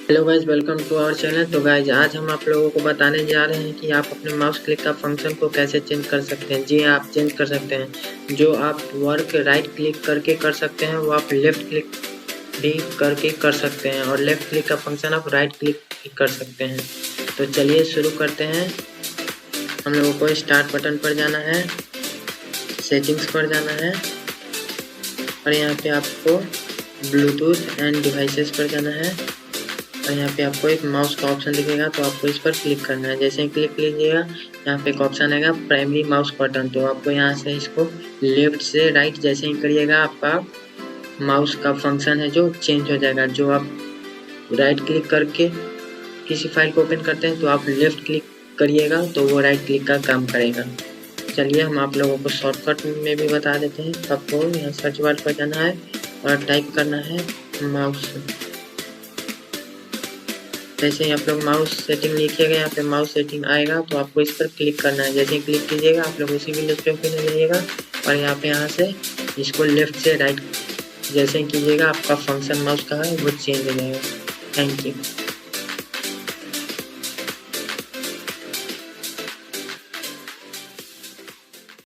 Hello guys, welcome to our channel. तो guys आज हम आप लोगों को बताने जा रहे हैं कि आप अपने माउस क्लिक का फंक्शन को कैसे चेंज कर सकते हैं। जी हाँ, आप चेंज कर सकते हैं। जो आप वर्क राइट क्लिक करके कर सकते हैं वो आप लेफ्ट क्लिक भी करके कर सकते हैं, और लेफ्ट क्लिक का फंक्शन आप राइट क्लिक भी कर सकते हैं। तो चलिए शुरू करते हैं। हम लोगों को स्टार्ट बटन पर जाना है, सेटिंग्स पर जाना है, और यहाँ पे आपको ब्लूटूथ एंड डिवाइसेस पर जाना है, और यहाँ पे आपको एक माउस का ऑप्शन दिखेगा तो आपको इस पर क्लिक करना है। जैसे ही क्लिक कीजिएगा यहाँ पे एक ऑप्शन आएगा प्राइमरी माउस बटन, तो आपको यहाँ से इसको लेफ्ट से राइट जैसे ही करिएगा आपका माउस का फंक्शन है जो चेंज हो जाएगा। जो आप राइट क्लिक करके किसी फाइल को ओपन करते हैं तो आप लेफ्ट क्लिक करिएगा तो वो राइट क्लिक का काम करेगा। चलिए हम आप लोगों को शॉर्टकट में भी बता देते हैं। आपको यहाँ सर्च बार पर जाना है और टाइप करना है माउस। जैसे ही आप लोग माउस सेटिंग लिखिएगा यहाँ पे माउस सेटिंग आएगा तो आपको इस पर क्लिक करना है। जैसे ही क्लिक कीजिएगा आप लोग उसी विंडोज पे ओपन हो जाइएगा, और यहाँ से इसको लेफ्ट से राइट जैसे ही कीजिएगा आपका फंक्शन माउस का है वो चेंज हो जाएगा। Thank you.